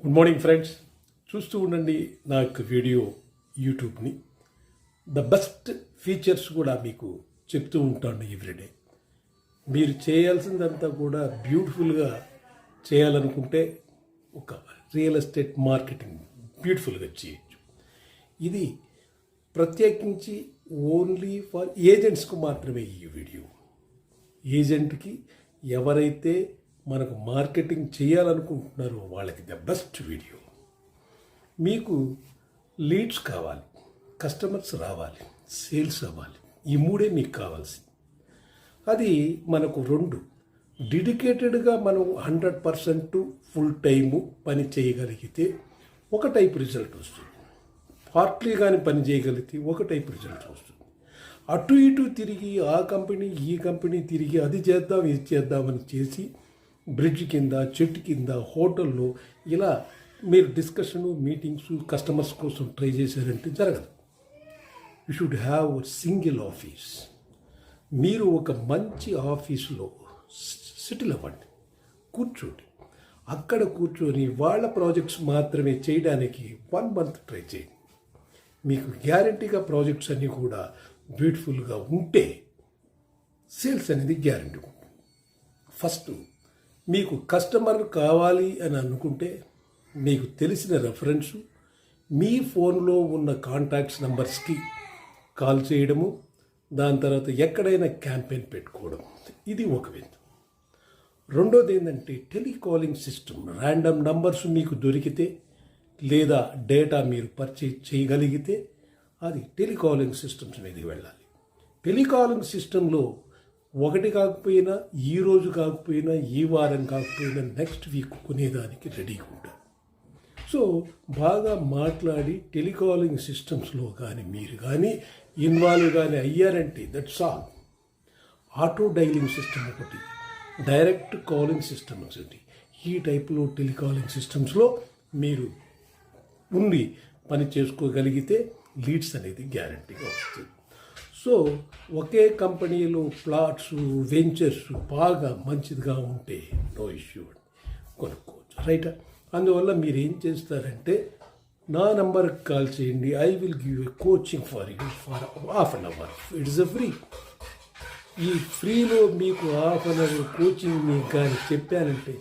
Good morning friends. చూస్తూ ఉండండి నా యొక్క వీడియో యూట్యూబ్ని. ద బెస్ట్ ఫీచర్స్ కూడా మీకు చెప్తూ ఉంటాను ఎవ్రీడే. మీరు చేయాల్సిందంతా కూడా బ్యూటిఫుల్గా చేయాలనుకుంటే ఒక రియల్ ఎస్టేట్ మార్కెటింగ్ బ్యూటిఫుల్గా చేయొచ్చు. ఇది ప్రత్యేకించి ఓన్లీ ఫర్ ఏజెంట్స్కు మాత్రమే ఈ వీడియో. ఏజెంట్కి ఎవరైతే మనకు మార్కెటింగ్ చేయాలనుకుంటున్నారో వాళ్ళకి ద బెస్ట్ వీడియో. మీకు లీడ్స్ కావాలి, కస్టమర్స్ రావాలి, సేల్స్ అవ్వాలి, ఈ మూడే మీకు కావాల్సింది. అది మనకు రెండు డెడికేటెడ్గా మనం 100% ఫుల్ టైము పని చేయగలిగితే ఒక టైప్ రిజల్ట్ వస్తుంది. పార్ట్లీ కానీ పని చేయగలిగితే ఒక టైప్ రిజల్ట్ వస్తుంది. అటు ఇటు తిరిగి ఆ కంపెనీ ఈ కంపెనీ తిరిగి అది చేద్దాం ఇది చేద్దామని చేసి బ్రిడ్జ్ కింద, చెట్టు కింద, హోటల్లో ఇలా మీరు డిస్కషను, మీటింగ్స్, కస్టమర్స్ కోసం ట్రై చేశారంటే జరగదు. You should have single office. మీరు ఒక మంచి ఆఫీసులో సెటిల్ అవ్వండి, కూర్చోండి. అక్కడ కూర్చొని వాళ్ళ ప్రాజెక్ట్స్ మాత్రమే చేయడానికి 1 month ట్రై చేయండి. మీకు గ్యారంటీగా ప్రాజెక్ట్స్ అన్నీ కూడా బ్యూటిఫుల్గా ఉంటే సేల్స్ అనేది గ్యారంటీ ఉంటుంది. ఫస్ట్ మీకు కస్టమర్ కావాలి అని అనుకుంటే మీకు తెలిసిన రెఫరెన్సు మీ ఫోన్లో ఉన్న కాంటాక్ట్స్ నెంబర్స్కి కాల్ చేయడము, దాని తర్వాత ఎక్కడైనా క్యాంపెయిన్ పెట్టుకోవడం, ఇది ఒక విధం. రెండోది ఏంటంటే టెలికాలింగ్ సిస్టమ్. ర్యాండమ్ నంబర్స్ మీకు దొరికితే లేదా డేటా మీరు పర్చేజ్ చేయగలిగితే అది టెలికాలింగ్ సిస్టమ్స్ మీదకి వెళ్ళాలి. టెలికాలింగ్ సిస్టంలో ఒకటి కాకపోయినా, ఈ రోజు కాకపోయినా, ఈ వారం కాకపోయినా, నెక్స్ట్ వీక్ కొనేదానికి రెడీగా ఉంటారు. సో బాగా మాట్లాడి టెలికాలింగ్ సిస్టమ్స్లో కానీ మీరు కానీ ఇన్వాల్వ్ కానీ అయ్యారంటే that's all. Auto dialling system ఒకటి, డైరెక్ట్ కాలింగ్ సిస్టమ్ ఒకటి. ఈ టైప్లో టెలికాలింగ్ సిస్టమ్స్లో మీరు ఉండి పని చేసుకోగలిగితే లీడ్స్ అనేది గ్యారంటీగా వస్తుంది. సో ఒకే కంపెనీలో ప్లాట్స్, వెంచర్స్ బాగా మంచిదిగా ఉంటే నో ఇష్యూ కొనుక్కోవచ్చు, రైట్? అందువల్ల మీరు ఏం చేస్తారంటే నా నంబర్కి కాల్ చేయండి. I will give a coaching for you for ½ hour. It's a free. ఈ ఫ్రీలో మీకు ½ hour కోచింగ్ మీకు కానీ చెప్పానంటే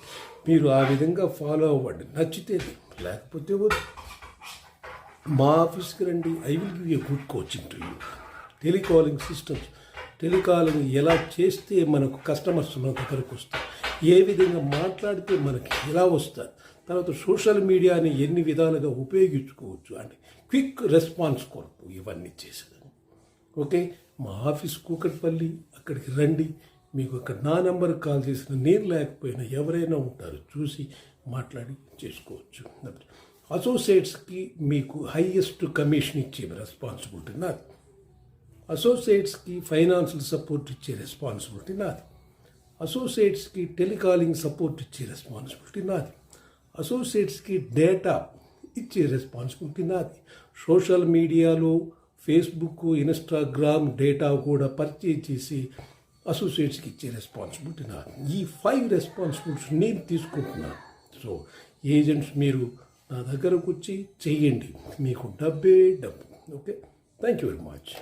మీరు ఆ విధంగా ఫాలో అవ్వండి. నచ్చితే, లేకపోతే వద్దు. మా ఆఫీస్కి రండి. I will give a good coaching to you. Telecalling systems, telecalling ఎలా చేస్తే మనకు కస్టమర్స్ మన దగ్గరకు వస్తారు, ఏ విధంగా మాట్లాడితే మనకి ఎలా వస్తారు, తర్వాత సోషల్ మీడియాని ఎన్ని విధాలుగా ఉపయోగించుకోవచ్చు అంటే క్విక్ రెస్పాన్స్ కొరకు ఇవన్నీ చేసేదాన్ని. ఓకే, మా ఆఫీస్ కూకట్పల్లి, అక్కడికి రండి. మీకు అక్కడ నా నెంబర్కి కాల్ చేసిన, నేను లేకపోయినా ఎవరైనా ఉంటారు, చూసి మాట్లాడి చేసుకోవచ్చు. అసోసియేట్స్కి మీకు హైయెస్ట్ కమిషన్ ఇచ్చే రెస్పాన్సిబిలిటీ నాది. అసోసియేట్స్కి ఫైనాన్షియల్ సపోర్ట్ ఇచ్చే రెస్పాన్సిబిలిటీ నాది. అసోసియేట్స్కి టెలికాలింగ్ సపోర్ట్ ఇచ్చే రెస్పాన్సిబిలిటీ నాది. అసోసియేట్స్కి డేటా ఇచ్చే రెస్పాన్సిబిలిటీ నాది. సోషల్ మీడియాలో ఫేస్బుక్, ఇన్స్టాగ్రామ్ డేటా కూడా పర్చేజ్ చేసి అసోసియేట్స్కి ఇచ్చే రెస్పాన్సిబిలిటీ నాది. ఈ 5 రెస్పాన్సిబిలిటీస్ నేను తీసుకుంటున్నాను. సో ఏజెంట్స్ మీరు నా దగ్గరకు వచ్చి చెయ్యండి, మీకు డబ్బే డబ్బు. Okay, thank you very much.